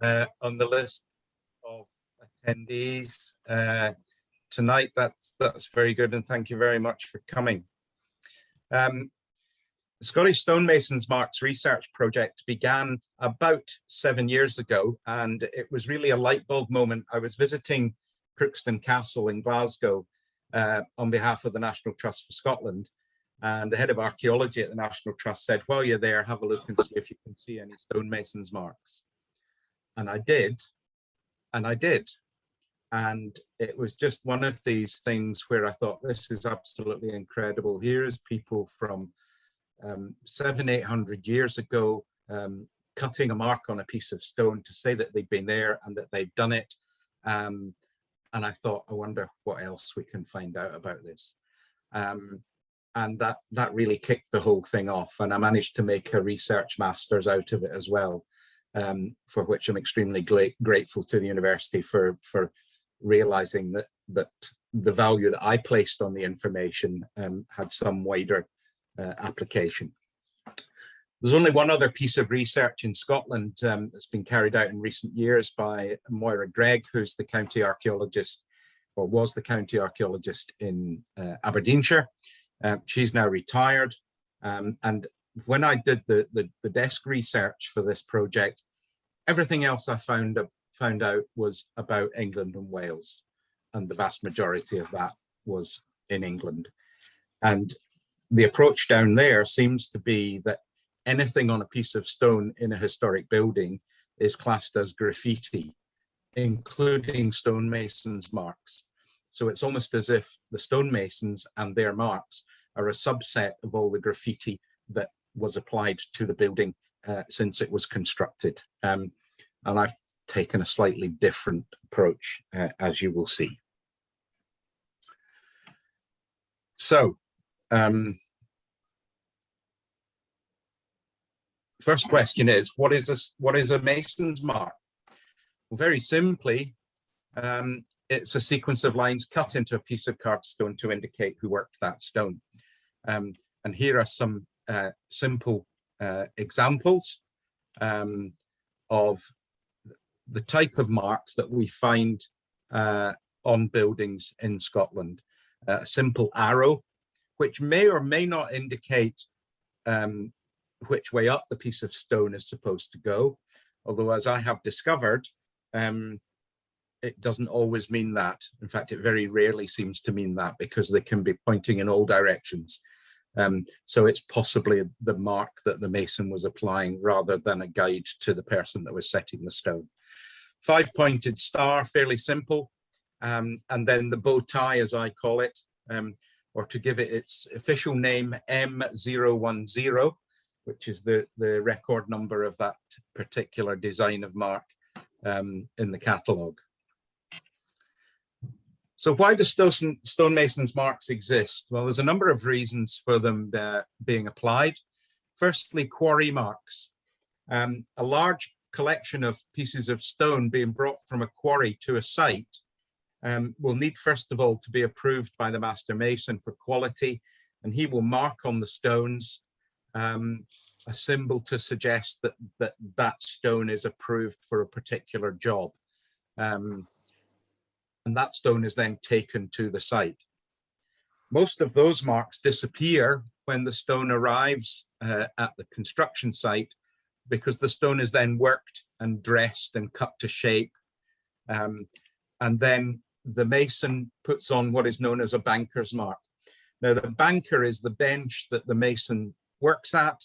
on the list of attendees tonight. That's very good, and thank you very much for coming. The Scottish Stonemasons Marks research project began about 7 years ago, and it was really a light bulb moment. I was visiting Crookston Castle in Glasgow on behalf of the National Trust for Scotland, and the head of archaeology at the National Trust said, while you're there, have a look and see if you can see any stonemasons marks. And I did, and it was just one of these things where I thought, this is absolutely incredible. Here is people from 700-800 years ago cutting a mark on a piece of stone to say that they've been there and that they've done it. And I thought, I wonder what else we can find out about this. And that really kicked the whole thing off. And I managed to make a research master's out of it as well, for which I'm extremely grateful to the university for realizing that the value that I placed on the information had some wider application. There's only one other piece of research in Scotland that's been carried out in recent years by Moira Gregg, who's the county archaeologist, or was the county archaeologist in Aberdeenshire. She's now retired, and when I did the desk research for this project, everything else I found out was about England and Wales, and the vast majority of that was in England. And the approach down there seems to be that anything on a piece of stone in a historic building is classed as graffiti, including stonemasons' marks. So it's almost as if the stonemasons and their marks are a subset of all the graffiti that was applied to the building since it was constructed. And I've taken a slightly different approach, as you will see. So, first question is, what is a mason's mark? Well, very simply, it's a sequence of lines cut into a piece of carved stone to indicate who worked that stone. And here are some simple examples of the type of marks that we find on buildings in Scotland. A simple arrow, which may or may not indicate which way up the piece of stone is supposed to go. Although, as I have discovered, it doesn't always mean that. In fact, it very rarely seems to mean that, because they can be pointing in all directions. So it's possibly the mark that the mason was applying rather than a guide to the person that was setting the stone. 5-pointed star, fairly simple. And then the bow tie, as I call it, or to give it its official name, M010, which is the record number of that particular design of mark in the catalogue. So why do stonemasons' marks exist? Well, there's a number of reasons for them being applied. Firstly, quarry marks. A large collection of pieces of stone being brought from a quarry to a site will need, first of all, to be approved by the master mason for quality, and he will mark on the stones a symbol to suggest that stone is approved for a particular job. And that stone is then taken to the site. Most of those marks disappear when the stone arrives at the construction site, because the stone is then worked and dressed and cut to shape. And then the mason puts on what is known as a banker's mark. Now, the banker is the bench that the mason works at,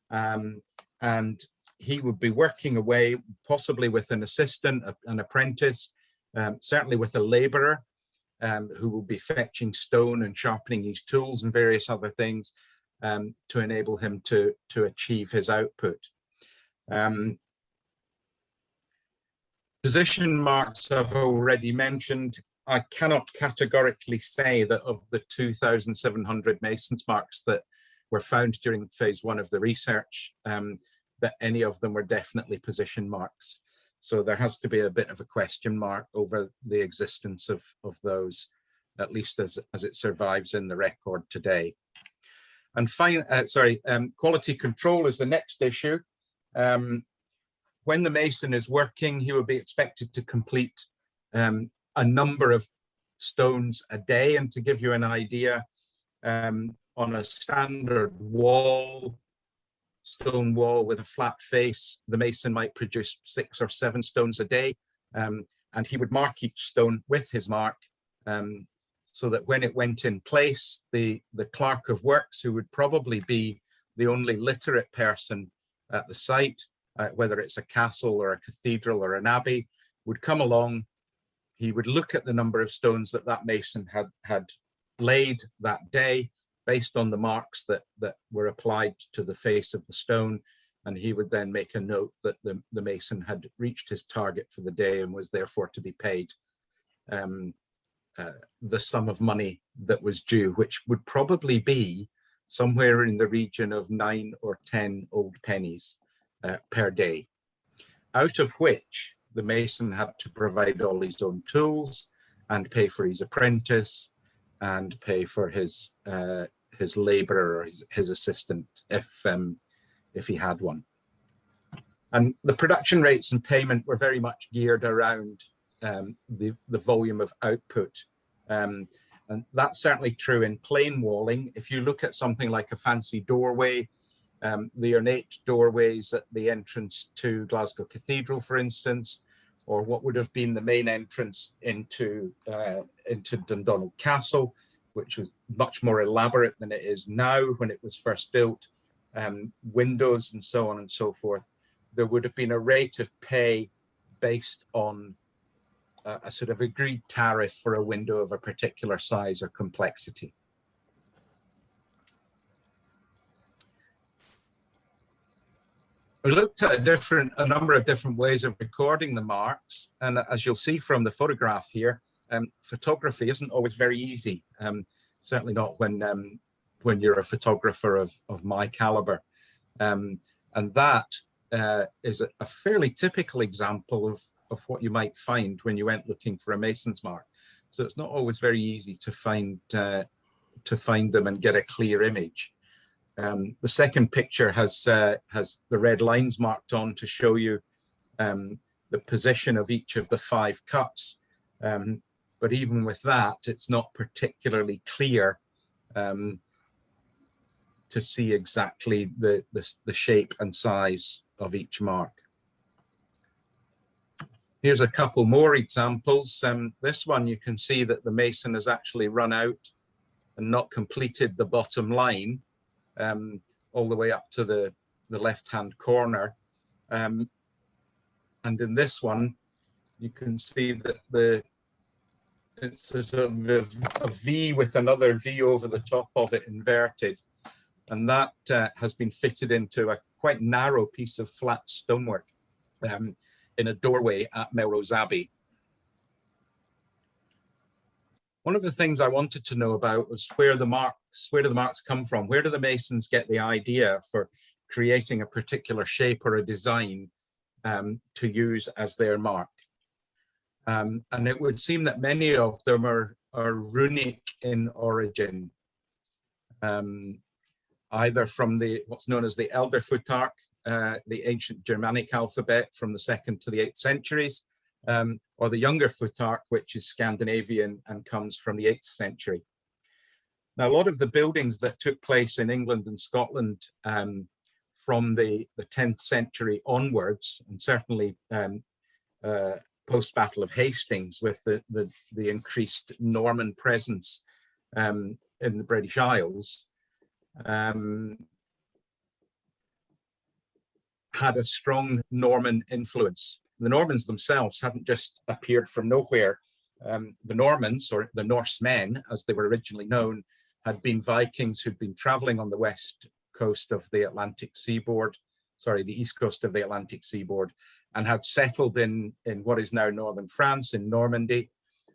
and he would be working away, possibly with an assistant, an apprentice, certainly with a labourer who will be fetching stone and sharpening his tools and various other things to enable him to achieve his output. Position marks I've already mentioned. I cannot categorically say that of the 2,700 masons marks that were found during phase 1 of the research, that any of them were definitely position marks. So there has to be a bit of a question mark over the existence of those, at least as it survives in the record today. And quality control is the next issue. when the mason is working, he will be expected to complete a number of stones a day. And to give you an idea, on a standard wall, stone wall with a flat face, the mason might produce 6 or 7 stones a day. And he would mark each stone with his mark, so that when it went in place, the clerk of works, who would probably be the only literate person at the site, whether it's a castle or a cathedral or an abbey, would come along. He would look at the number of stones that that mason had laid that day based on the marks that were applied to the face of the stone, and he would then make a note that the mason had reached his target for the day and was therefore to be paid the sum of money that was due, which would probably be somewhere in the region of 9 or 10 old pennies per day, out of which the mason had to provide all his own tools and pay for his apprentice and pay for his labourer or his assistant if he had one. And the production rates and payment were very much geared around the volume of output. And that's certainly true in plain walling. If you look at something like a fancy doorway, the ornate doorways at the entrance to Glasgow Cathedral, for instance, or what would have been the main entrance into Dundonald Castle, which was much more elaborate than it is now when it was first built, windows and so on and so forth, there would have been a rate of pay based on a sort of agreed tariff for a window of a particular size or complexity. We looked at a number of different ways of recording the marks, and as you'll see from the photograph here, photography isn't always very easy. Certainly not when you're a photographer of my caliber, and that is a fairly typical example of what you might find when you went looking for a mason's mark. So it's not always very easy to find them and get a clear image. The second picture has the red lines marked on to show you the position of each of the 5 cuts. But even with that, it's not particularly clear to see exactly the shape and size of each mark. Here's a couple more examples. This one, you can see that the mason has actually run out and not completed the bottom line all the way up to the left-hand corner. And in this one, you can see that it's sort of a V with another V over the top of it inverted. And that has been fitted into a quite narrow piece of flat stonework in a doorway at Melrose Abbey. One of the things I wanted to know about was where do the marks come from? Where do the masons get the idea for creating a particular shape or a design to use as their mark? And it would seem that many of them are runic in origin, either from what's known as the Elder Futhark, the ancient Germanic alphabet from the 2nd to the 8th centuries, or the Younger Futhark, which is Scandinavian and comes from the 8th century. Now, a lot of the buildings that took place in England and Scotland from the 10th century onwards, and certainly post-Battle of Hastings with the increased Norman presence in the British Isles, had a strong Norman influence. The Normans themselves hadn't just appeared from nowhere. The Normans, or the Norsemen, as they were originally known, had been Vikings who'd been traveling on the west coast of the Atlantic seaboard, sorry, the east coast of the Atlantic seaboard, and had settled in what is now northern France, in Normandy,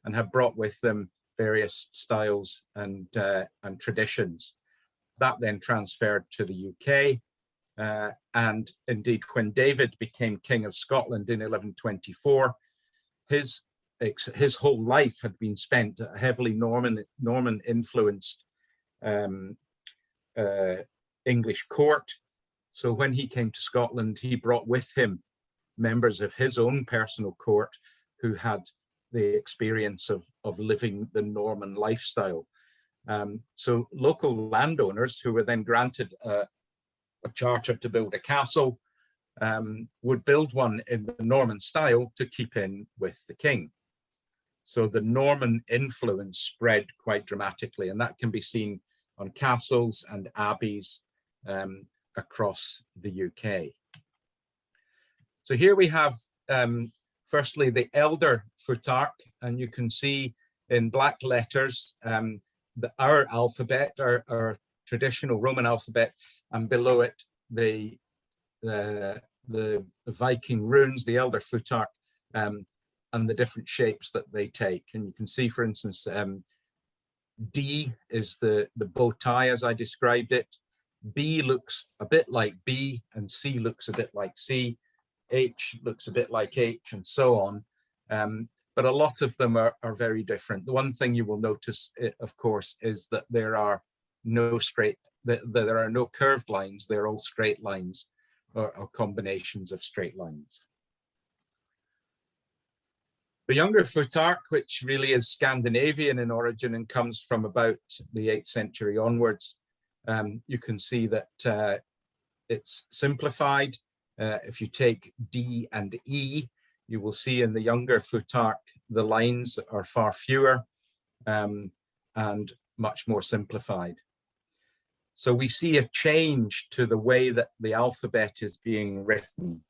and had brought with them various styles and traditions. That then transferred to the UK. And indeed, when David became King of Scotland in 1124, his whole life had been spent at a heavily Norman-influenced English court. So when he came to Scotland, he brought with him members of his own personal court who had the experience of living the Norman lifestyle. So local landowners who were then granted a charter to build a castle would build one in the Norman style to keep in with the king. So the Norman influence spread quite dramatically, and that can be seen on castles and abbeys across the UK. So here we have firstly the elder Futhark, and you can see in black letters our alphabet, our traditional Roman alphabet, and below it the Viking runes, the elder Futhark, and the different shapes that they take. And you can see, for instance, D is the bow tie as I described it. B looks a bit like B, and C looks a bit like C. H looks a bit like H, and so on. But a lot of them are very different. The one thing you will notice, of course, is that there are no curved lines. They're all straight lines or combinations of straight lines. The younger Futhark, which really is Scandinavian in origin and comes from about the 8th century onwards, you can see that it's simplified. If you take D and E, you will see in the younger Futhark, the lines are far fewer and much more simplified. So we see a change to the way that the alphabet is being written.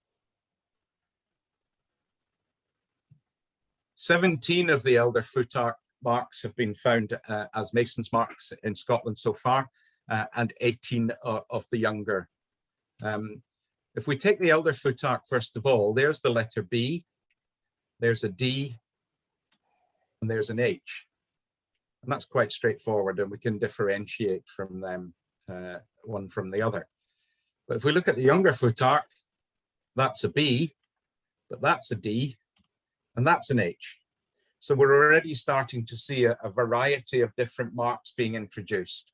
17 of the elder Futhark marks have been found as mason's marks in Scotland so far, and 18 of the younger. If we take the elder Futhark, first of all, there's the letter B, there's a D, and there's an H. And that's quite straightforward, and we can differentiate from them, one from the other. But if we look at the younger Futhark, that's a B, but that's a D, and that's an H. So we're already starting to see a variety of different marks being introduced.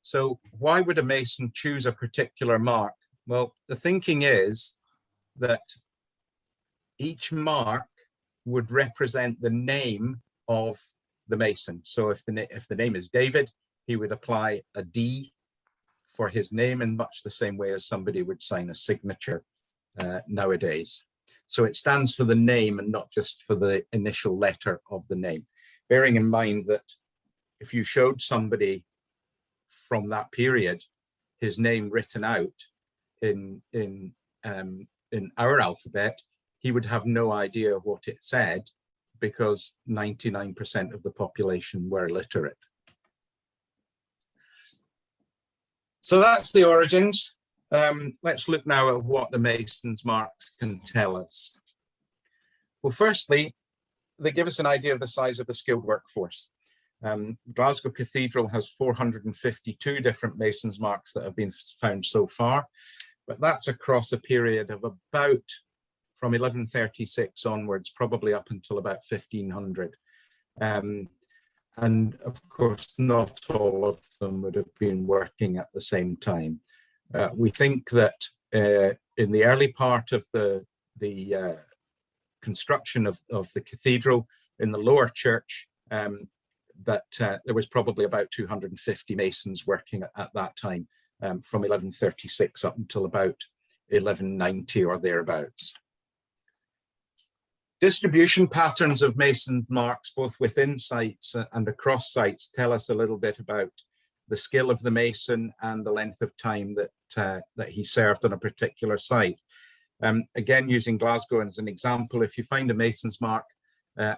So why would a mason choose a particular mark? Well, the thinking is that each mark would represent the name of the mason. So if the name is David, he would apply a D for his name in much the same way as somebody would sign a signature nowadays. So it stands for the name and not just for the initial letter of the name. Bearing in mind that if you showed somebody from that period his name written out in our alphabet, he would have no idea what it said because 99% of the population were illiterate. So that's the origins. Let's look now at what the mason's marks can tell us. Well, firstly, they give us an idea of the size of the skilled workforce. Glasgow Cathedral has 452 different mason's marks that have been found so far, but that's across a period of about from 1136 onwards, probably up until about 1500. And of course, not all of them would have been working at the same time. We think that in the early part of the construction of the cathedral in the lower church, that there was probably about 250 masons working at that time, from 1136 up until about 1190 or thereabouts. Distribution patterns of mason marks, both within sites and across sites, tell us a little bit about the skill of the mason and the length of time that he served on a particular site. Again, using Glasgow as an example, if you find a mason's mark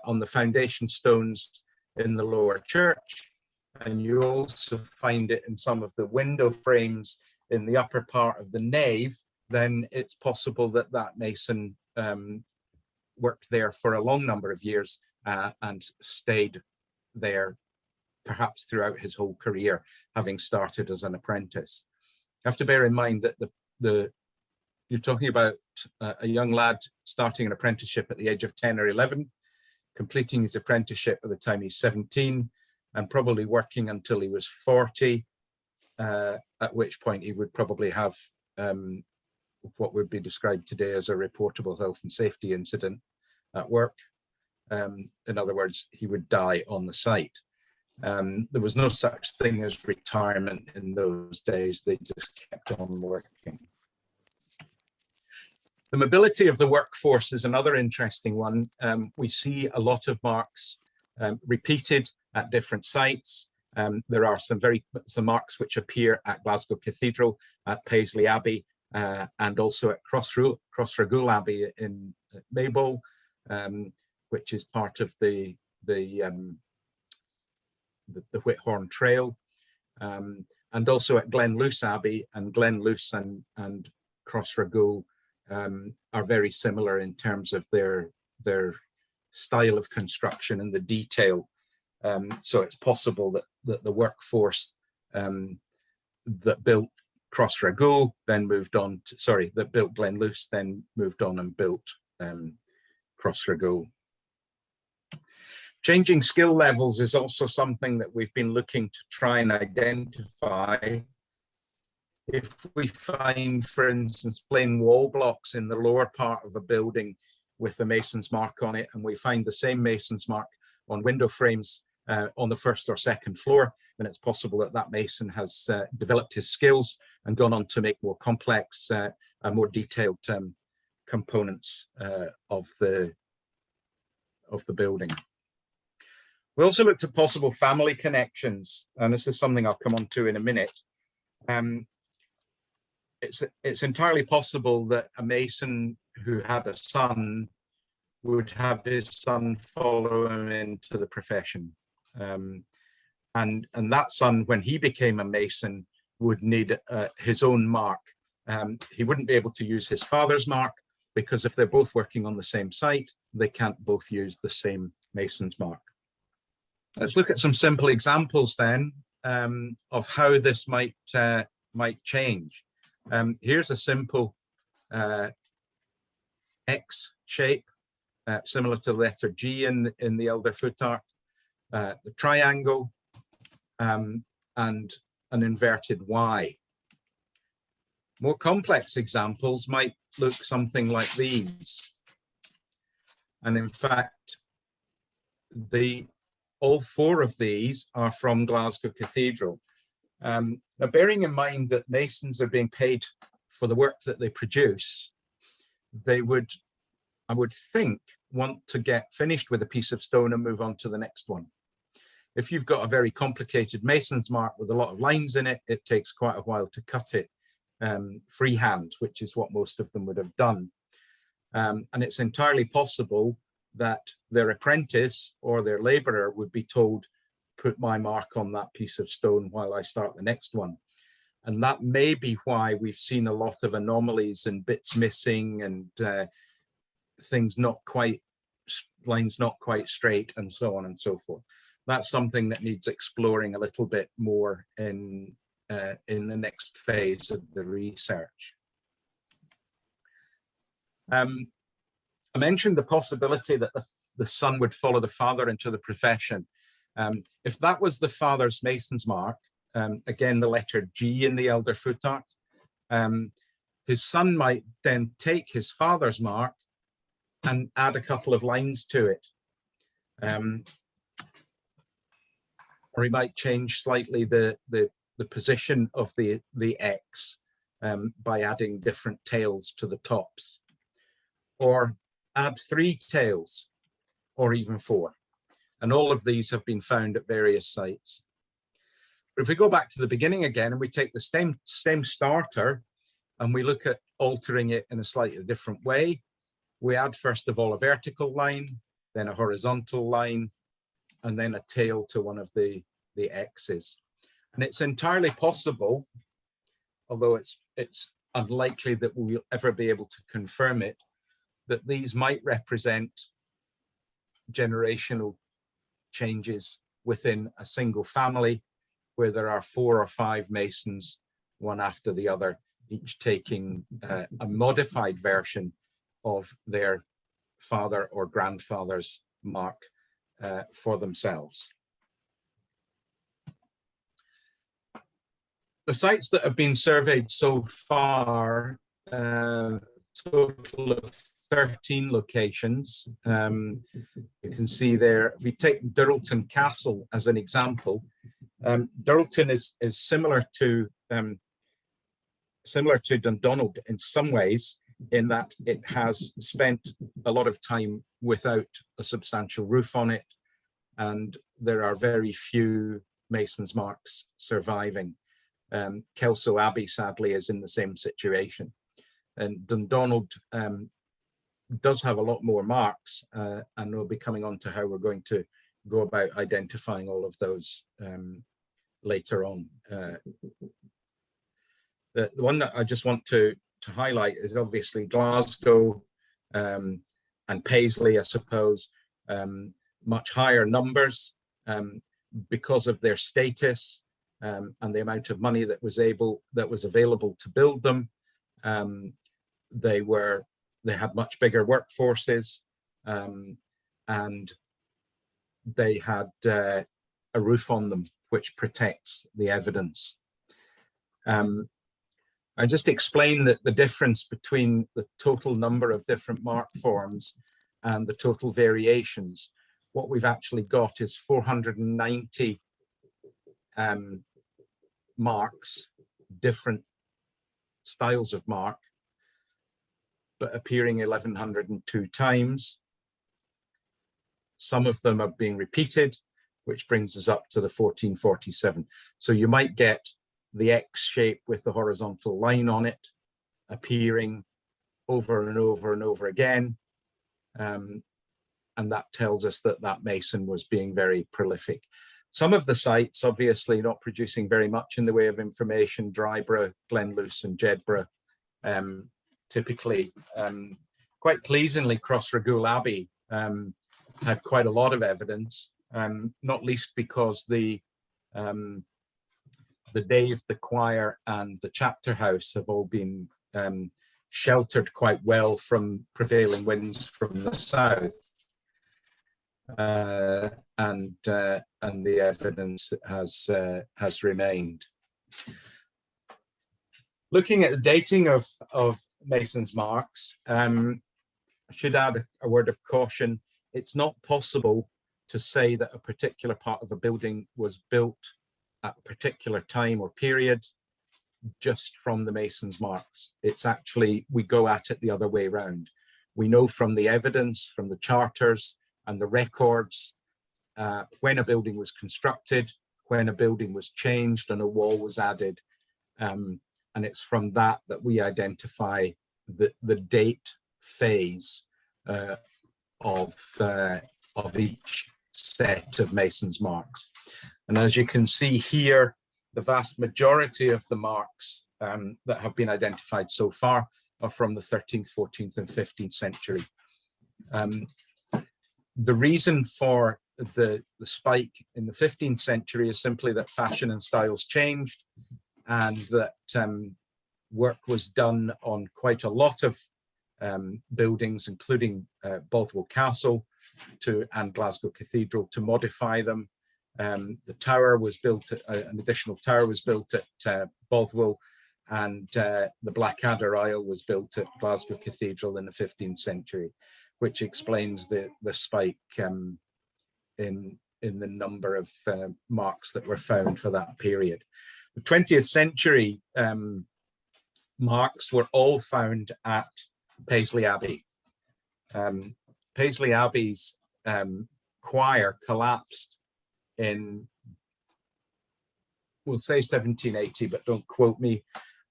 on the foundation stones in the lower church, and you also find it in some of the window frames in the upper part of the nave, then it's possible that that mason worked there for a long number of years and stayed there perhaps throughout his whole career, having started as an apprentice. You have to bear in mind that you're talking about a young lad starting an apprenticeship at the age of 10 or 11, completing his apprenticeship by the time he's 17, and probably working until he was 40, at which point he would probably have what would be described today as a reportable health and safety incident at work. In other words, he would die on the site. There was no such thing as retirement in those days. They just kept on working. The mobility of the workforce is another interesting one. We see a lot of marks repeated at different sites. There are some marks which appear at Glasgow Cathedral, at Paisley Abbey, and also at Crossraguel Abbey in Maybole, which is part of the Whithorn Trail, and also at Glenluce Abbey. And Glenluce and Crossraguel are very similar in terms of their style of construction and the detail. So it's possible that the workforce that built Crossraguel then moved on to, that built Glenluce then moved on and built Crossraguel. Changing skill levels is also something that we've been looking to try and identify. If we find, for instance, plain wall blocks in the lower part of a building with the mason's mark on it, and we find the same mason's mark on window frames on the first or second floor, then it's possible that that mason has developed his skills and gone on to make more complex and more detailed components of the building. We also looked at possible family connections, and this is something I'll come on to in a minute. It's entirely possible that a mason who had a son would have his son follow him into the profession. And that son, when he became a mason, would need his own mark. He wouldn't be able to use his father's mark, because if they're both working on the same site, they can't both use the same mason's mark. Let's look at some simple examples then of how this might change. Here's a simple X shape, similar to the letter G in the elder futhark, the triangle, and an inverted Y. More complex examples might look something like these. And in fact, all four of these are from Glasgow Cathedral. Now, bearing in mind that masons are being paid for the work that they produce, they would, I would think, want to get finished with a piece of stone and move on to the next one. If you've got a very complicated mason's mark with a lot of lines in it, it takes quite a while to cut it freehand, which is what most of them would have done. And it's entirely possible that their apprentice or their labourer would be told, put my mark on that piece of stone while I start the next one. And that may be why we've seen a lot of anomalies and bits missing and things not quite, lines not quite straight, and so on and so forth. That's something that needs exploring a little bit more in the next phase of the research. I mentioned the possibility that the son would follow the father into the profession. If that was the father's mason's mark, again, the letter G in the elder futhark, his son might then take his father's mark and add a couple of lines to it. Or he might change slightly the position of the X by adding different tails to the tops. Or add 3 tails, or even 4. And all of these have been found at various sites. But if we go back to the beginning again and we take the same starter and we look at altering it in a slightly different way, we add first of all a vertical line, then a horizontal line, and then a tail to one of the X's. And it's entirely possible, although it's unlikely that we'll ever be able to confirm it, that these might represent generational changes within a single family where there are 4 or 5 masons, one after the other, each taking a modified version of their father or grandfather's mark for themselves. The sites that have been surveyed so far total of 13 locations. You can see there, if we take Duralton Castle as an example, Duralton is similar to Dundonald in some ways, in that it has spent a lot of time without a substantial roof on it, and there are very few mason's marks surviving. Kelso Abbey, sadly, is in the same situation. And Dundonald does have a lot more marks, and we'll be coming on to how we're going to go about identifying all of those later on. The one that I just want to highlight is obviously Glasgow and Paisley, I suppose, much higher numbers because of their status and the amount of money that was available to build them. They had much bigger workforces, and they had a roof on them which protects the evidence. I just explain that the difference between the total number of different mark forms and the total variations. What we've actually got is 490 marks, different styles of mark, but appearing 1102 times. Some of them are being repeated, which brings us up to the 1447. So you might get the X shape with the horizontal line on it appearing over and over and over again. And that tells us that that mason was being very prolific. Some of the sites obviously not producing very much in the way of information, Dryborough, Glenluce and Jedburgh, typically. Quite pleasingly, Crossraguel Abbey had quite a lot of evidence, not least because the Dave, the choir and the chapter house have all been sheltered quite well from prevailing winds from the south. And the evidence has remained. Looking at the dating of mason's marks, I should add a word of caution. It's not possible to say that a particular part of a building was built at a particular time or period just from the mason's marks. It's actually, we go at it the other way around. We know from the evidence, from the charters and the records, when a building was constructed, when a building was changed and a wall was added. And it's from that we identify the date phase of each set of mason's marks. And as you can see here, the vast majority of the marks that have been identified so far are from the 13th, 14th and 15th century. The reason for the spike in the 15th century is simply that fashion and styles changed, and that work was done on quite a lot of buildings, including Bothwell Castle and Glasgow Cathedral, to modify them. The tower was built, an additional tower was built at Bothwell, and the Blackadder Aisle was built at Glasgow Cathedral in the 15th century, which explains the spike in the number of marks that were found for that period. The 20th century marks were all found at Paisley Abbey. Paisley Abbey's choir collapsed in, we'll say 1780, but don't quote me.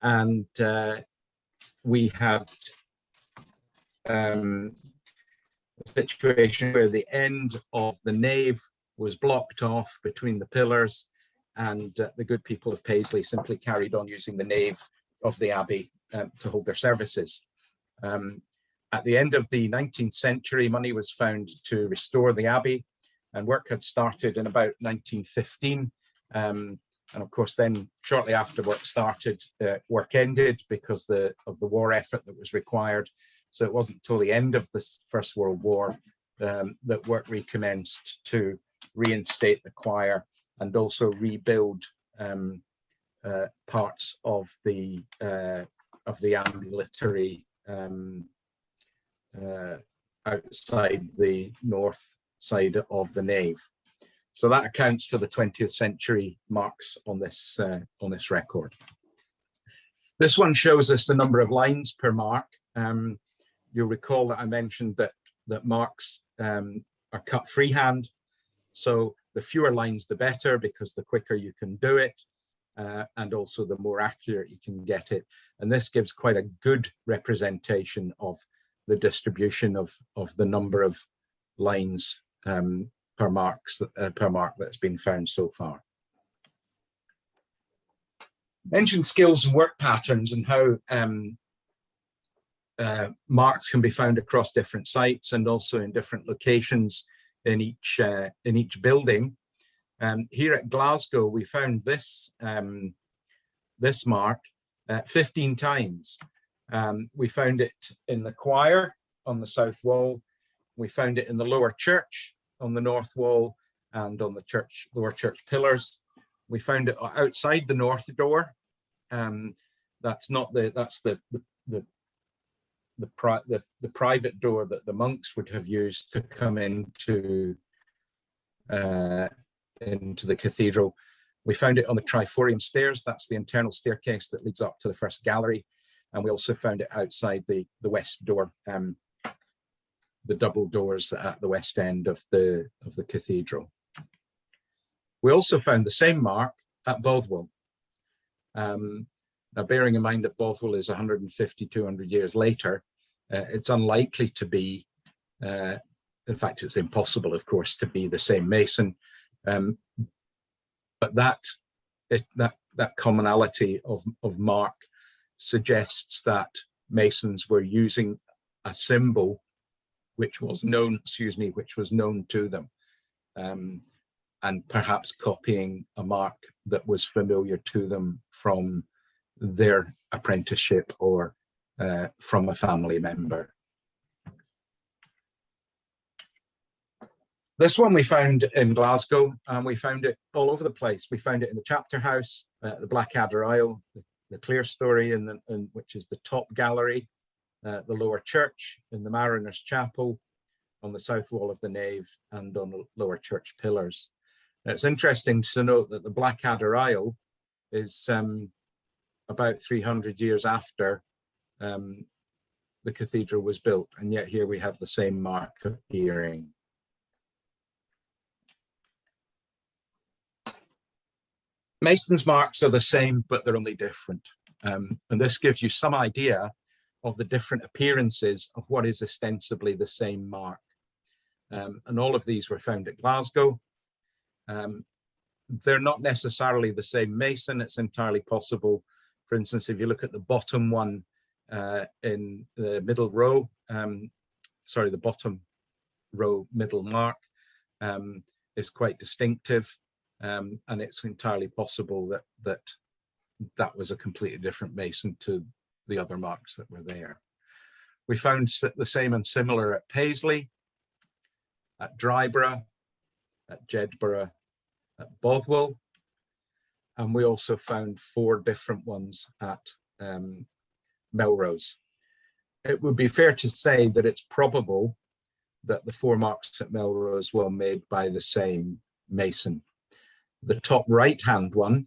And we had a situation where the end of the nave was blocked off between the pillars, and the good people of Paisley simply carried on using the nave of the abbey to hold their services. At the end of the 19th century, money was found to restore the abbey, and work had started in about 1915. And of course, then shortly after work started, work ended because of the war effort that was required. So it wasn't until the end of the First World War that work recommenced to reinstate the choir and also rebuild parts of the of the ambulatory outside the north side of the nave. So that accounts for the 20th century marks on this record. This one shows us the number of lines per mark. You'll recall that I mentioned that marks are cut freehand. So the fewer lines, the better, because the quicker you can do it, and also the more accurate you can get it. And this gives quite a good representation of the distribution of the number of lines per mark that's been found so far. Mentioned skills and work patterns and how marks can be found across different sites and also in different locations in each building. Here at Glasgow, we found this this mark 15 times. We found it in the choir on the south wall. We found it in the lower church on the north wall and on the lower church pillars. We found it outside the north door. That's the private door that the monks would have used to come into the cathedral. We found it on the triforium stairs. That's the internal staircase that leads up to the first gallery. And we also found it outside the west door, the double doors at the west end of the cathedral. We also found the same mark at Bothwell. Now, bearing in mind that Bothwell is 150, 200 years later, it's unlikely to be, in fact, it's impossible, of course, to be the same mason. But that commonality of mark suggests that masons were using a symbol which was known, to them, and perhaps copying a mark that was familiar to them from their apprenticeship or from a family member. This one we found in Glasgow, and we found it all over the place. We found it in the chapter house, the Blackadder Aisle, the Clerestory, which is the top gallery, the lower church, in the Mariners' Chapel, on the south wall of the nave, and on the lower church pillars. Now, it's interesting to note that the Blackadder Aisle is about 300 years after the cathedral was built, and yet here we have the same mark appearing. Mason's marks are the same, but they're only different. And this gives you some idea of the different appearances of what is ostensibly the same mark. And all of these were found at Glasgow. They're not necessarily the same mason. It's entirely possible. For instance, if you look at the bottom one in the middle row, the bottom row middle mark is quite distinctive. And it's entirely possible that was a completely different mason to the other marks that were there. We found the same and similar at Paisley, at Dryborough, at Jedburgh, at Bothwell, and we also found 4 different ones at Melrose. It would be fair to say that it's probable that the 4 marks at Melrose were made by the same mason. The top right-hand one,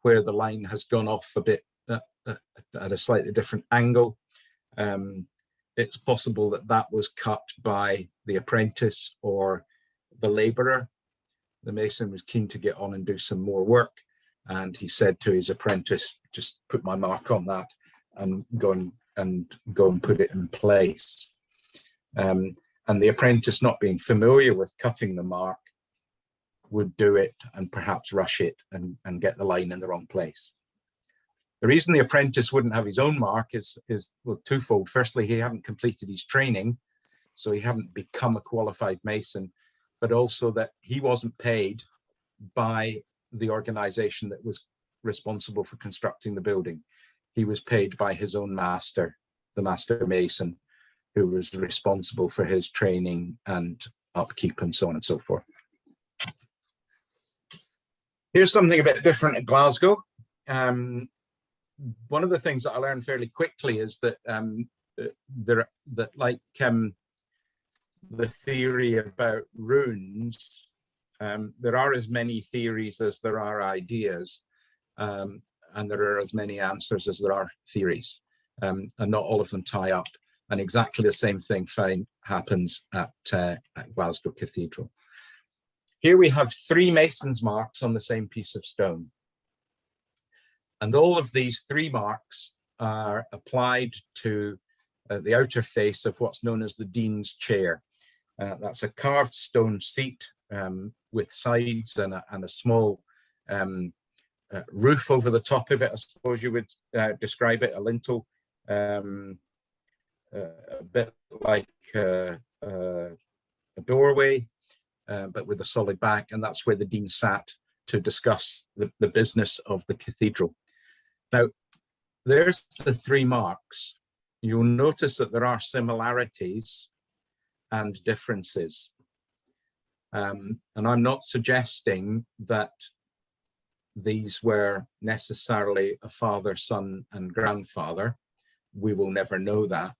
where the line has gone off a bit at a slightly different angle, it's possible that was cut by the apprentice or the labourer. The mason was keen to get on and do some more work, and he said to his apprentice, just put my mark on that and go and put it in place. And the apprentice, not being familiar with cutting the mark, would do it and perhaps rush it and get the line in the wrong place. The reason the apprentice wouldn't have his own mark is twofold. Firstly, he hadn't completed his training, so he hadn't become a qualified mason, but also that he wasn't paid by the organization that was responsible for constructing the building. He was paid by his own master, the master mason, who was responsible for his training and upkeep and so on and so forth. Here's something a bit different at Glasgow. one of the things that I learned fairly quickly is that the theory about runes, there are as many theories as there are ideas, and there are as many answers as there are theories, and not all of them tie up. And exactly the same thing happens at Glasgow Cathedral. Here we have 3 masons' marks on the same piece of stone. And all of these 3 marks are applied to the outer face of what's known as the Dean's Chair. That's a carved stone seat with sides and a small roof over the top of it, I suppose you would describe it, a lintel, a bit like a doorway, but with a solid back, and that's where the Dean sat to discuss the business of the cathedral. Now, there's the 3 marks. You'll notice that there are similarities and differences. And I'm not suggesting that these were necessarily a father, son, and grandfather. We will never know that.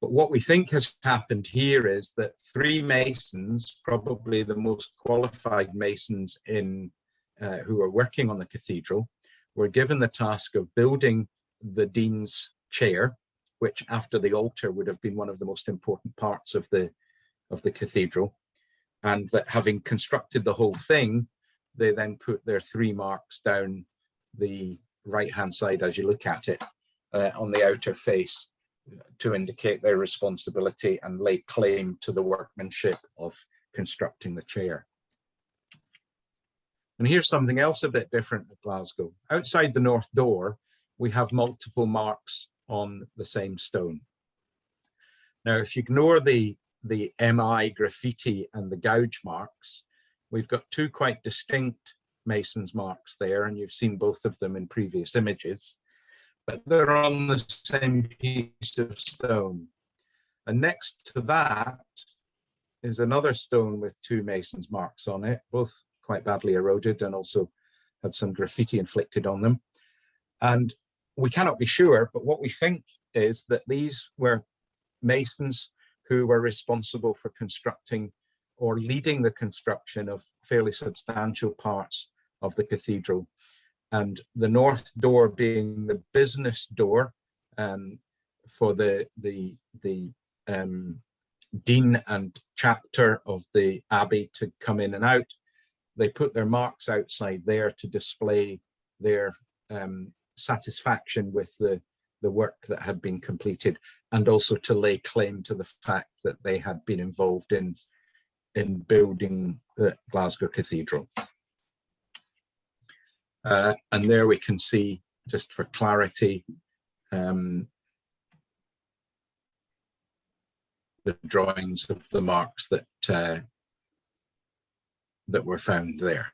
But what we think has happened here is that 3 masons, probably the most qualified masons who are working on the cathedral, were given the task of building the Dean's Chair, which after the altar would have been one of the most important parts of the cathedral. And that having constructed the whole thing, they then put their 3 marks down the right-hand side as you look at it on the outer face to indicate their responsibility and lay claim to the workmanship of constructing the chair. And here's something else a bit different at Glasgow. Outside the north door, we have multiple marks on the same stone. Now, if you ignore the MI graffiti and the gouge marks, we've got 2 quite distinct mason's marks there, and you've seen both of them in previous images, but they're on the same piece of stone. And next to that is another stone with 2 mason's marks on it, both quite badly eroded and also had some graffiti inflicted on them. And we cannot be sure, but what we think is that these were masons who were responsible for constructing or leading the construction of fairly substantial parts of the cathedral. And the north door being the business door for the dean and chapter of the abbey to come in and out. They put their marks outside there to display their satisfaction with the work that had been completed, and also to lay claim to the fact that they had been involved in building the Glasgow Cathedral. And there we can see, just for clarity, the drawings of the marks that were found there.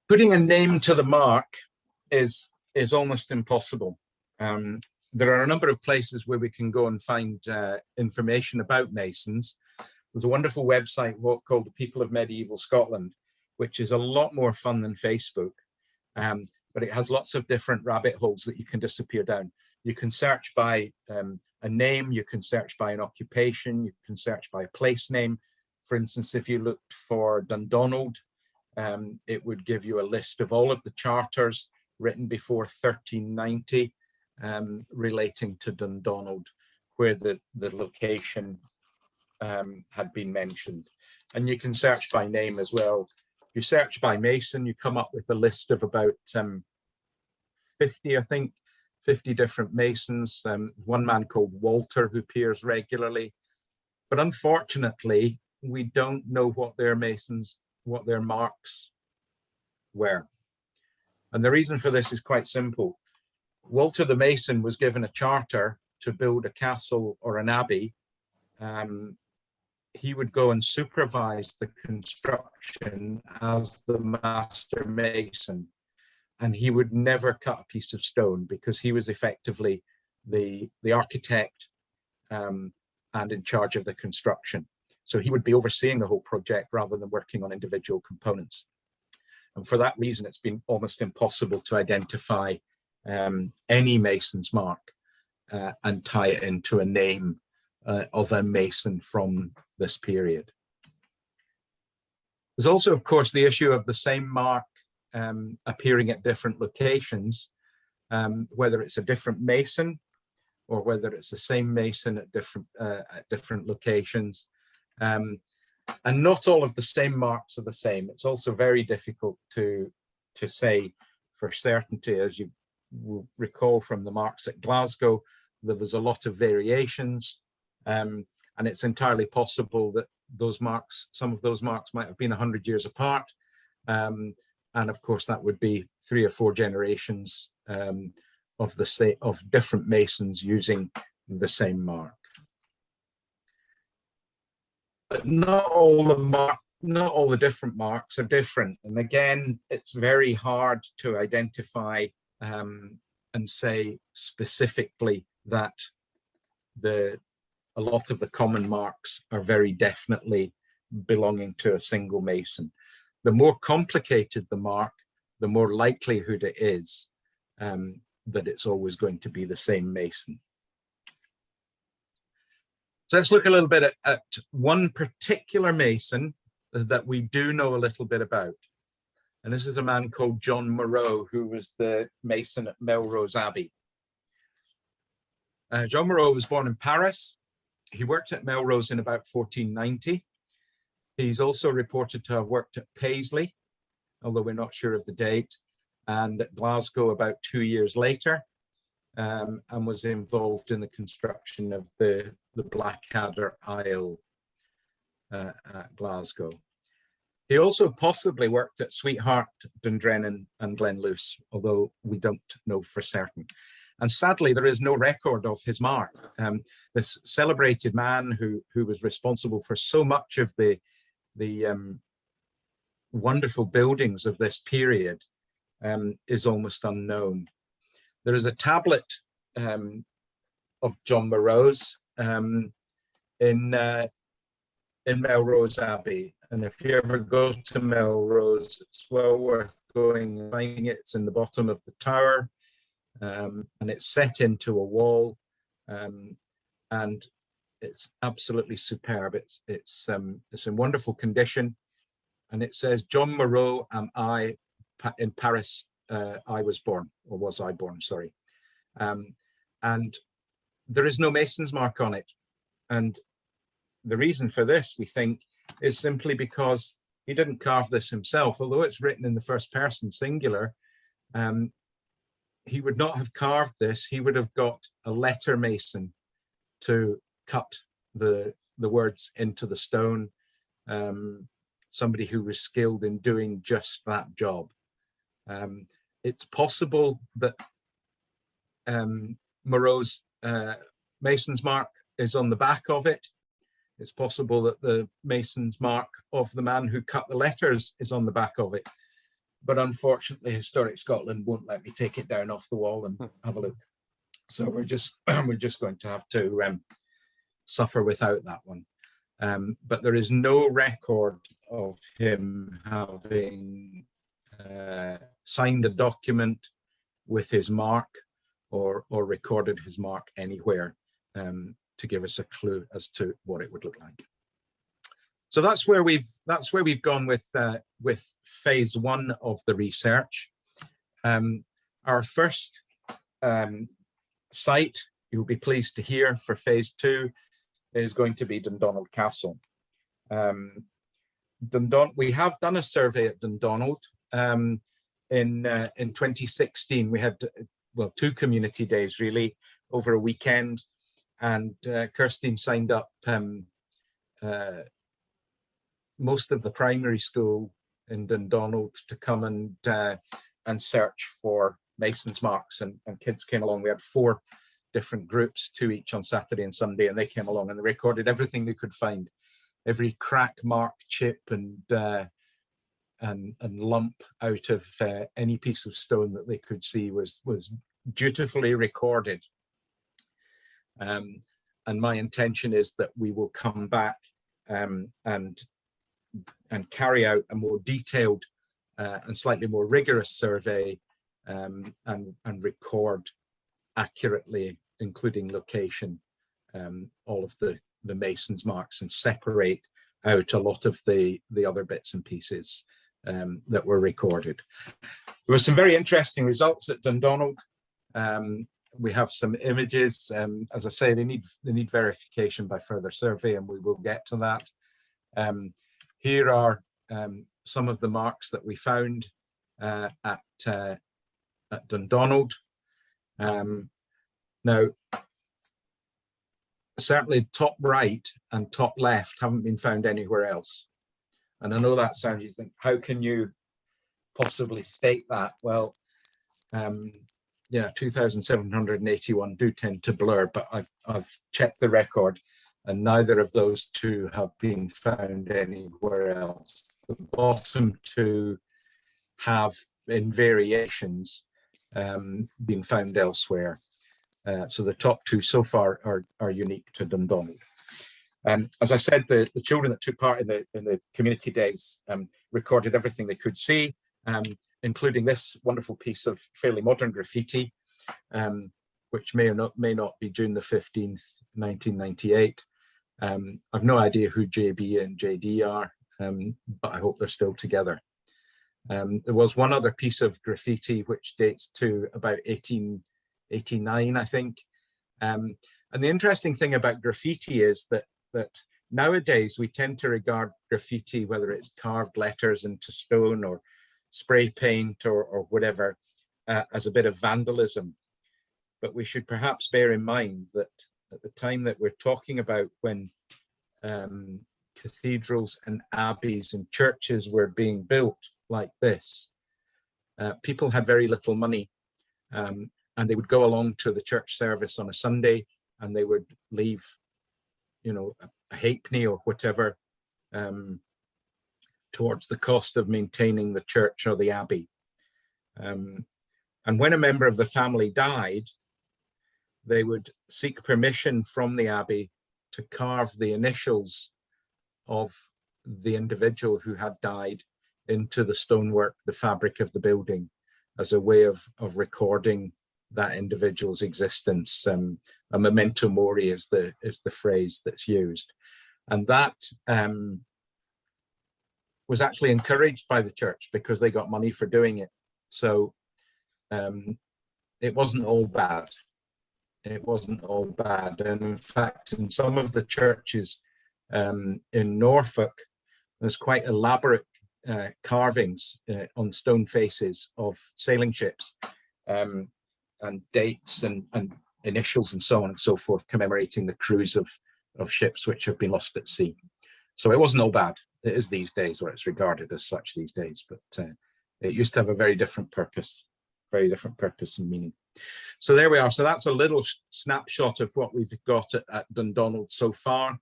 Putting a name to the mark is almost impossible. There are a number of places where we can go and find information about masons. There's a wonderful website called the People of Medieval Scotland, which is a lot more fun than Facebook, but it has lots of different rabbit holes that you can disappear down. You can search by a name, you can search by an occupation, you can search by a place name. For instance, if you looked for Dundonald, it would give you a list of all of the charters written before 1390 relating to Dundonald, where the location had been mentioned. And you can search by name as well. You search by mason, you come up with a list of about 50, I think, 50 different masons. One man called Walter who appears regularly. But unfortunately, we don't know what their marks were. And the reason for this is quite simple. Walter the Mason was given a charter to build a castle or an abbey. He would go and supervise the construction as the master mason, and he would never cut a piece of stone because he was effectively the architect and in charge of the construction. So he would be overseeing the whole project rather than working on individual components. And for that reason, it's been almost impossible to identify any mason's mark and tie it into a name of a mason from this period. There's also, of course, the issue of the same mark appearing at different locations, whether it's a different mason or whether it's the same mason at different locations. And not all of the same marks are the same. It's also very difficult to say for certainty. As you will recall from the marks at Glasgow, there was a lot of variations, and it's entirely possible that those marks, some of those marks might have been 100 years apart, and of course that would be 3 or 4 generations of different masons using the same mark. But not all the different marks are different, and again, it's very hard to identify and say specifically that a lot of the common marks are very definitely belonging to a single mason. The more complicated the mark, the more likelihood it is that it's always going to be the same mason. So let's look a little bit at one particular mason that we do know a little bit about. And this is a man called John Moreau, who was the mason at Melrose Abbey. John Moreau was born in Paris. He worked at Melrose in about 1490. He's also reported to have worked at Paisley, although we're not sure of the date, and at Glasgow about 2 years later, and was involved in the construction of the Blackadder Isle at Glasgow. He also possibly worked at Sweetheart, Dundrennan and Glenluce, although we don't know for certain. And sadly, there is no record of his mark. This celebrated man who was responsible for so much of the wonderful buildings of this period is almost unknown. There is a tablet of John Moreau's in Melrose Abbey, and if you ever go to Melrose, it's well worth going and finding it. It's in the bottom of the tower, and it's set into a wall, and it's absolutely superb. It's in wonderful condition, and it says, "John Moreau am I, in Paris I was born," or was I born, sorry. And there is no mason's mark on it. And the reason for this, we think, is simply because he didn't carve this himself. Although it's written in the first person singular, he would not have carved this. He would have got a letter mason to cut the words into the stone, somebody who was skilled in doing just that job. It's possible that Moreau's mason's mark is on the back of it. It's possible that the mason's mark of the man who cut the letters is on the back of it. But unfortunately, Historic Scotland won't let me take it down off the wall and have a look. So we're just going to have to suffer without that one. But there is no record of him having signed a document with his mark or recorded his mark anywhere to give us a clue as to what it would look like. So that's where we've gone with phase 1 of the research. Our first site, you'll be pleased to hear, for phase 2 is going to be Dundonald Castle. We have done a survey at Dundonald in 2016. We had, well, 2 community days really over a weekend, and Kirstine signed up most of the primary school in Dundonald to come and search for mason's marks, and kids came along. We had 4 different groups, 2 each on Saturday and Sunday, and they came along and they recorded everything they could find. Every crack, mark, chip and lump out of any piece of stone that they could see was dutifully recorded. And my intention is that we will come back and carry out a more detailed and slightly more rigorous survey and record accurately, including location, all of the mason's marks, and separate out a lot of the other bits and pieces that were recorded. There were some very interesting results at Dundonald. We have some images. As I say, they need verification by further survey, and we will get to that. Here are some of the marks that we found at Dundonald. Now, certainly top right and top left haven't been found anywhere else. And I know that sounds, you think, how can you possibly state that? Well, yeah, 2,781 do tend to blur, but I've checked the record, and neither of those two have been found anywhere else. The bottom two have, in variations, been found elsewhere. So the top two so far are unique to Dundonald. As I said, the children that took part in the community days recorded everything they could see, including this wonderful piece of fairly modern graffiti, which may not be June the 15th, 1998. I've no idea who JB and JD are, but I hope they're still together. There was one other piece of graffiti which dates to about 1889, I think. And the interesting thing about graffiti is that nowadays we tend to regard graffiti, whether it's carved letters into stone or spray paint or whatever, as a bit of vandalism. But we should perhaps bear in mind that at the time that we're talking about, when cathedrals and abbeys and churches were being built like this, people had very little money, and they would go along to the church service on a Sunday, and they would leave, you know, a halfpenny or whatever towards the cost of maintaining the church or the abbey. And when a member of the family died, they would seek permission from the abbey to carve the initials of the individual who had died into the stonework, the fabric of the building, as a way of recording that individual's existence. A memento mori is the phrase that's used, and that was actually encouraged by the church because they got money for doing it. So it wasn't all bad. It wasn't all bad, and in fact, in some of the churches in Norfolk, there's quite elaborate carvings on stone faces of sailing ships, and dates and initials and so on and so forth, commemorating the crews of ships which have been lost at sea. So it wasn't all bad. It is these days, or it's regarded as such these days, but it used to have a very different purpose and meaning. So there we are. So that's a little snapshot of what we've got at Dundonald so far,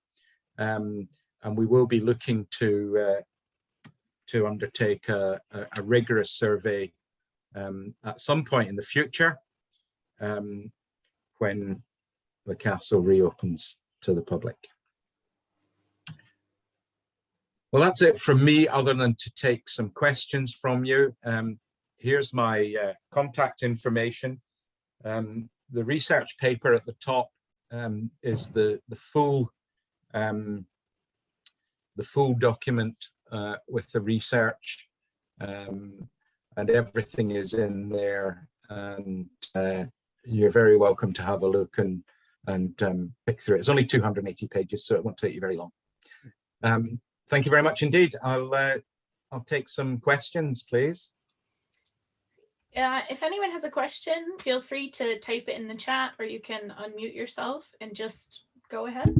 and we will be looking to undertake a rigorous survey at some point in the future, when the castle reopens to the public. Well, that's it from me, other than to take some questions from you. Here's my contact information. The research paper at the top is the full document with the research, and everything is in there, and you're very welcome to have a look and pick through it. It's only 280 pages, so it won't take you very long. Thank you very much indeed. I'll take some questions, please. If anyone has a question, feel free to type it in the chat, or you can unmute yourself and just go ahead.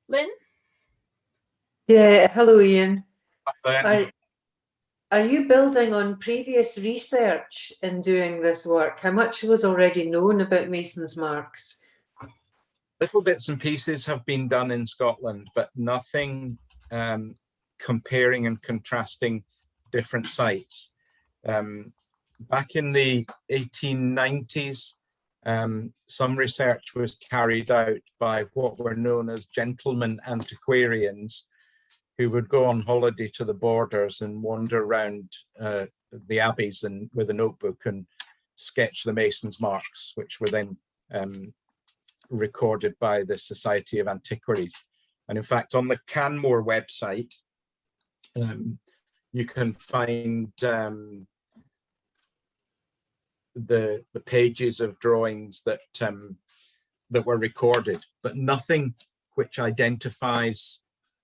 Lynn? Yeah, hello, Iain. Hi, Are you building on previous research in doing this work? How much was already known about Mason's marks? little bits and pieces have been done in Scotland, but nothing comparing and contrasting different sites. Back in the 1890s, some research was carried out by what were known as gentlemen antiquarians, who would go on holiday to the borders and wander around the abbeys and with a notebook and sketch the masons' marks, which were then recorded by the Society of Antiquaries. And in fact, on the Canmore website, you can find the pages of drawings that that were recorded, but nothing which identifies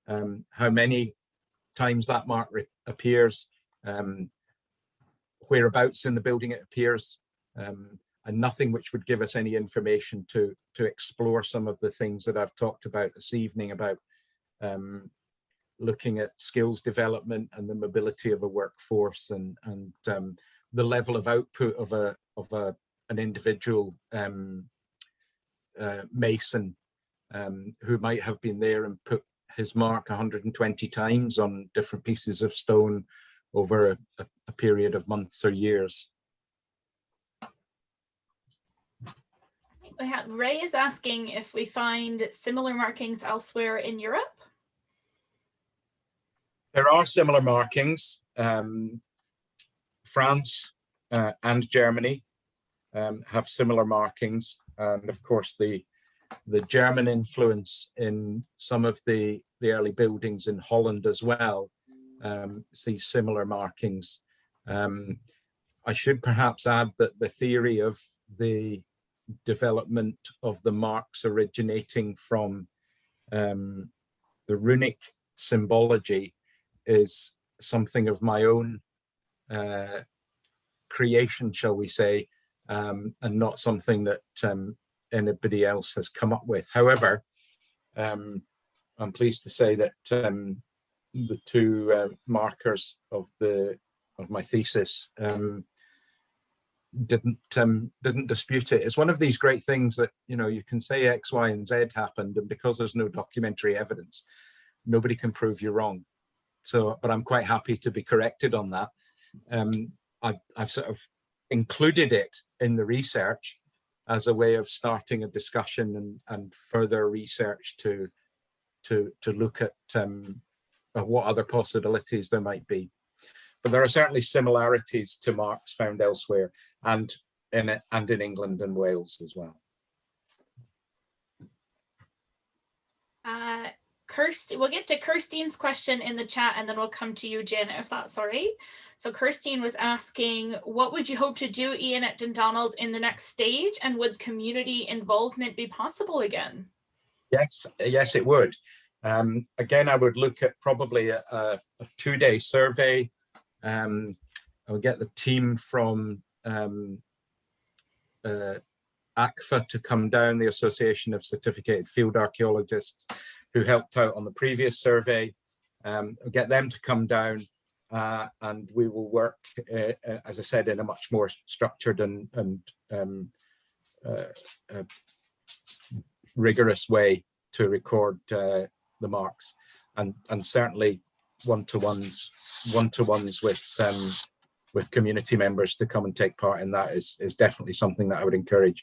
how many times that mark appears, whereabouts in the building it appears, and nothing which would give us any information to explore some of the things that I've talked about this evening about looking at skills development and the mobility of a workforce, and the level of output of an individual mason who might have been there and put his mark 120 times on different pieces of stone over a period of months or years. Ray is asking if we find similar markings elsewhere in Europe. There are similar markings. France and Germany have similar markings, and of course the German influence in some of the early buildings in Holland as well see similar markings. I should perhaps add that the theory of the development of the marks originating from the runic symbology is something of my own creation, shall we say, and not something that anybody else has come up with. However, I'm pleased to say that the two markers of my thesis didn't dispute it. It's one of these great things that, you know, you can say X, Y, and Z happened, and because there's no documentary evidence, nobody can prove you wrong. So, but I'm quite happy to be corrected on that. I've sort of included it in the research as a way of starting a discussion and further research to look at what other possibilities there might be. But there are certainly similarities to marks found elsewhere, and in England and Wales as well. Kirsty, we'll get to Kirstine's question in the chat, and then we'll come to you, Janet, if that's all right. So Kirstine was asking, what would you hope to do, Iain, at Dundonald in the next stage, and would community involvement be possible again? Yes, it would. Again, I would look at probably a 2-day survey. I would get the team from ACFA to come down, the Association of Certificated Field Archaeologists, who helped out on the previous survey. Get them to come down, and we will work, as I said, in a much more structured and rigorous way to record the marks, and certainly one-to-ones with community members to come and take part in that is definitely something that I would encourage.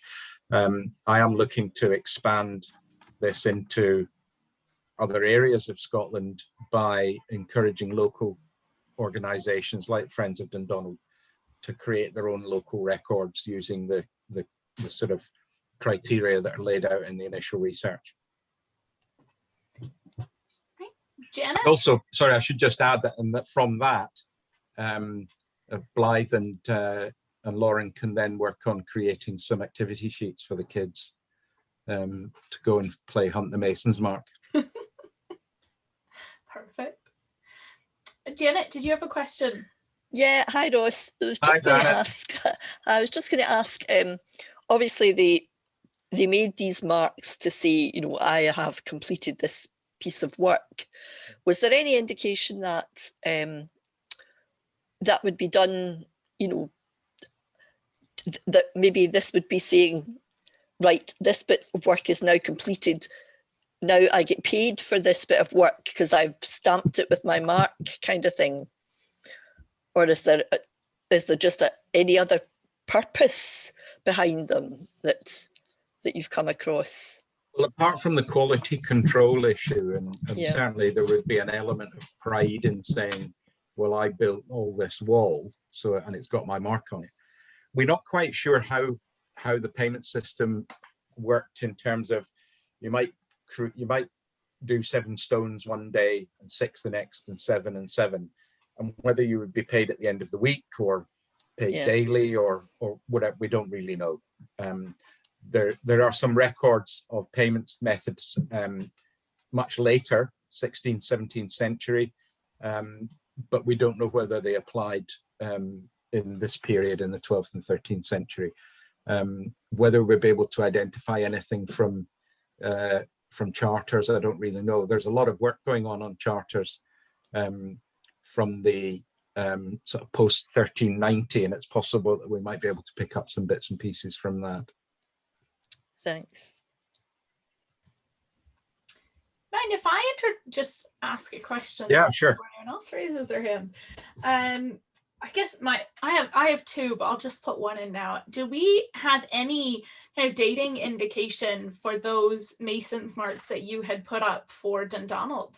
I am looking to expand this into other areas of Scotland by encouraging local organisations like Friends of Dundonald to create their own local records using the sort of criteria that are laid out in the initial research. Right. Janet? Also, sorry, I should just add that, and that from that, Blythe and Lauren can then work on creating some activity sheets for the kids to go and play Hunt the Mason's Mark. Perfect. Janet, did you have a question? Yeah, hi Ross. I was just going to ask, obviously they made these marks to say, you know, I have completed this piece of work. Was there any indication that that would be done, you know, that maybe this would be saying, right, this bit of work is now completed, now I get paid for this bit of work because I've stamped it with my mark, kind of thing? Or is there just any other purpose behind them that you've come across? Well, apart from the quality control issue, and Yeah. certainly there would be an element of pride in saying, well, I built all this wall, so and it's got my mark on it. We're not quite sure how the payment system worked in terms of you might do 7 stones one day and 6 the next and 7 and 7, and whether you would be paid at the end of the week or paid daily or whatever, we don't really know. There are some records of payments methods much later, 16th, 17th century, but we don't know whether they applied in this period in the 12th and 13th century. Whether we'll be able to identify anything from charters, I don't really know. There's a lot of work going on charters from the sort of post 1390, and it's possible that we might be able to pick up some bits and pieces from that. Thanks. Mind if I just ask a question? Yeah, sure. Before anyone else raises their hand. I guess I have 2, but I'll just put one in now. Do we have any kind of dating indication for those masons marks that you had put up for Dundonald?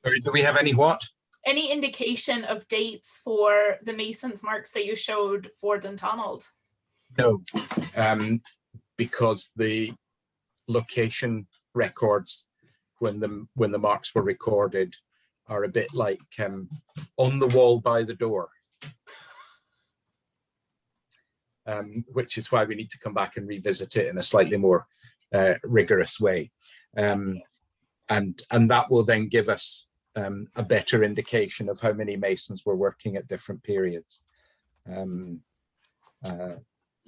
Or do we have any what? Any indication of dates for the masons marks that you showed for Dundonald? No, because the location records when the marks were recorded are a bit like on the wall by the door, which is why we need to come back and revisit it in a slightly more rigorous way, and that will then give us a better indication of how many masons were working at different periods.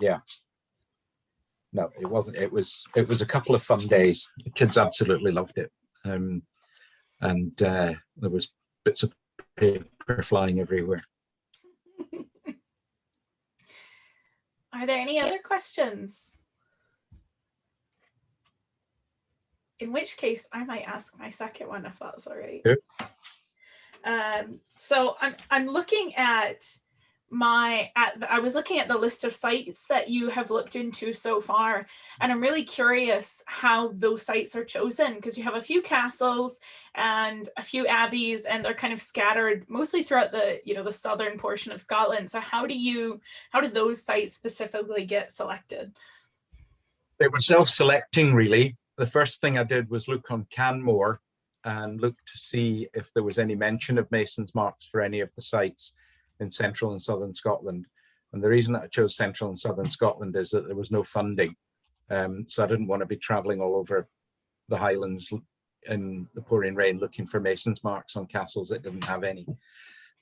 Yeah. No, it wasn't. It was a couple of fun days. The kids absolutely loved it. And there was bits of paper flying everywhere. Are there any other questions? In which case, I might ask my second one if that's all right. Yeah. So I'm looking at I was looking at the list of sites that you have looked into so far, and I'm really curious how those sites are chosen, because you have a few castles and a few abbeys, and they're kind of scattered mostly throughout the southern portion of Scotland. So how do those sites specifically get selected? They were self-selecting, really. The first thing I did was look on Canmore and look to see if there was any mention of masons marks for any of the sites in central and southern Scotland. And the reason that I chose central and southern Scotland is that there was no funding. So I didn't want to be traveling all over the Highlands in the pouring rain looking for masons marks on castles that didn't have any.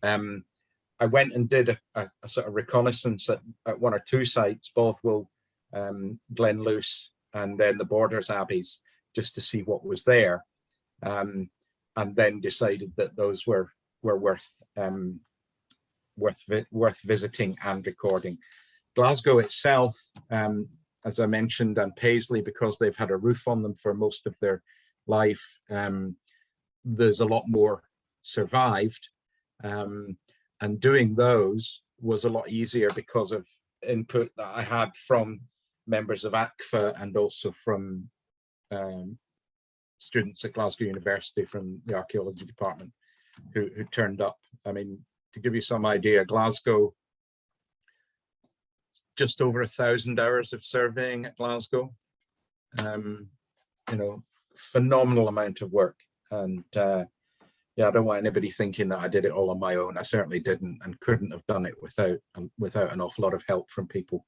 I went and did a sort of reconnaissance at 1 or 2 sites, Bothwell, Glenluce, and then the Borders Abbeys, just to see what was there, and then decided that those were worth visiting and recording. Glasgow itself, as I mentioned, and Paisley, because they've had a roof on them for most of their life, there's a lot more survived, and doing those was a lot easier because of input that I had from members of ACFA and also from students at Glasgow University from the archaeology department who turned up. I mean, to give you some idea, Glasgow, just over 1,000 hours of surveying at Glasgow. Phenomenal amount of work. And yeah, I don't want anybody thinking that I did it all on my own. I certainly didn't and couldn't have done it without an awful lot of help from people.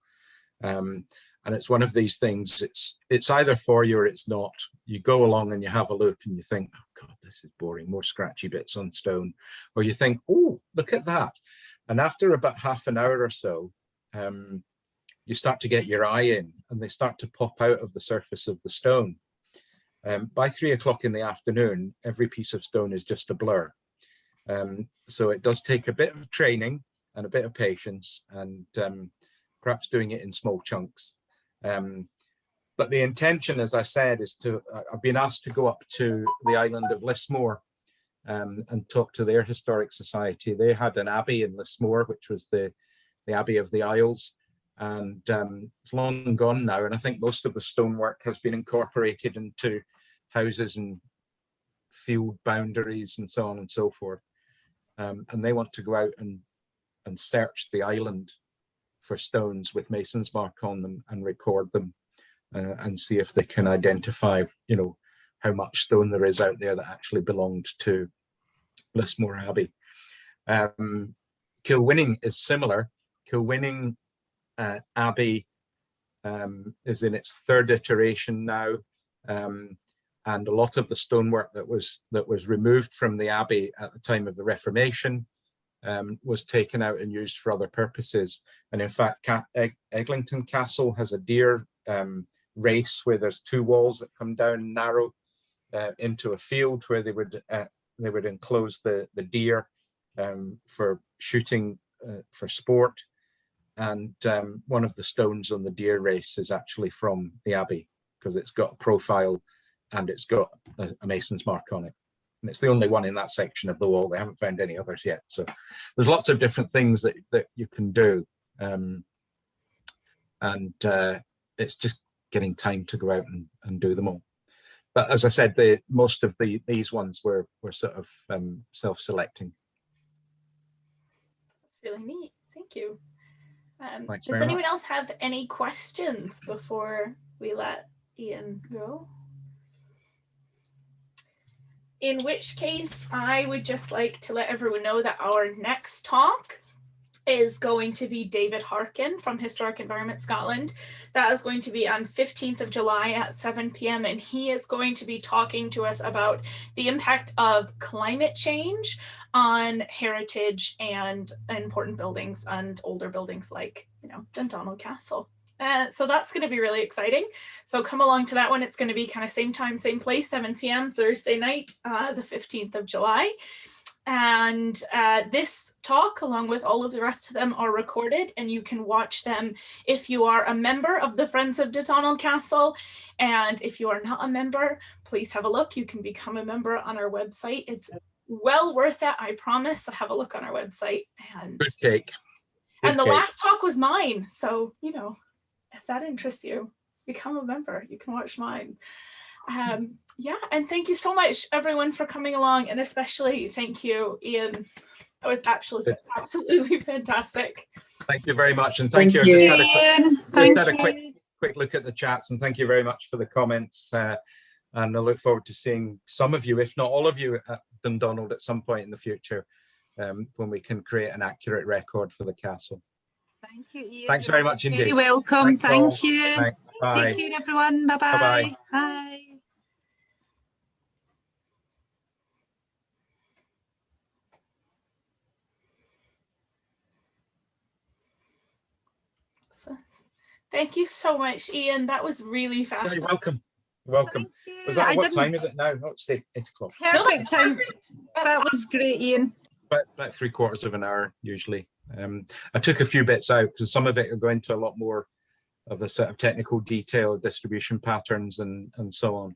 And it's one of these things, it's either for you or it's not. You go along and you have a look and you think, oh God, this is boring, more scratchy bits on stone. Or you think, oh, look at that. And after about half an hour or so, you start to get your eye in and they start to pop out of the surface of the stone. By 3 o'clock in the afternoon, every piece of stone is just a blur. So it does take a bit of training and a bit of patience and perhaps doing it in small chunks. But the intention, as I said, is I've been asked to go up to the island of Lismore and talk to their historic society. They had an abbey in Lismore, which was the Abbey of the Isles. and it's long gone now. And I think most of the stonework has been incorporated into houses and field boundaries and so on and so forth. And they want to go out and search the island for stones with mason's mark on them and record them, and see if they can identify, you know, how much stone there is out there that actually belonged to Lismore Abbey. Kilwinning is similar. Kilwinning Abbey is in its third iteration now, and a lot of the stonework that was removed from the abbey at the time of the Reformation was taken out and used for other purposes. And in fact, Eglinton Castle has a deer race where there's two walls that come down narrow into a field where they would enclose the deer for shooting for sport. And one of the stones on the deer race is actually from the abbey, because it's got a profile and it's got a mason's mark on it. And it's the only one in that section of the wall. They haven't found any others yet. So there's lots of different things that you can do. It's just getting time to go out and do them all. But as I said, most of these ones were sort of self-selecting. That's really neat. Thank you. Thanks Does very anyone much. else have any questions before we let Iain go? In which case, I would just like to let everyone know that our next talk is going to be David Harkin from Historic Environment Scotland. That is going to be on 15th of July at 7 p.m. and he is going to be talking to us about the impact of climate change on heritage and important buildings and older buildings like, you know, Dundonald Castle. So that's going to be really exciting. So come along to that one. It's going to be kind of same time, same place, 7 p.m. Thursday night, the 15th of July. And this talk, along with all of the rest of them, are recorded, and you can watch them if you are a member of the Friends of Dundonald Castle. And if you are not a member, please have a look. You can become a member on our website. It's well worth it, I promise. So have a look on our website. And Good cake. And the last talk was mine. So, you know, if that interests you, become a member. You can watch mine. Yeah, and thank you so much, everyone, for coming along, and especially thank you, Iain. That was absolutely fantastic. Thank you very much, and thank you. Iain. I just had a quick look at the chats, and thank you very much for the comments. And I look forward to seeing some of you, if not all of you, at Dundonald at some point in the future, when we can create an accurate record for the castle. Thank you, Iain. Thanks very much indeed. Very welcome. Thanks Thank you. Thanks. Bye. Take care, everyone. Bye-bye. Bye-bye. Bye. Thank you so much, Iain. That was really fast. You're welcome. You're welcome. Thank you. Was that what time is it now? Oh, it's 8 o'clock. Perfect time. Perfect. That was great, Iain. About 3/4 of an hour usually. I took a few bits out because some of it will go into a lot more of the sort of technical detail, distribution patterns and so on.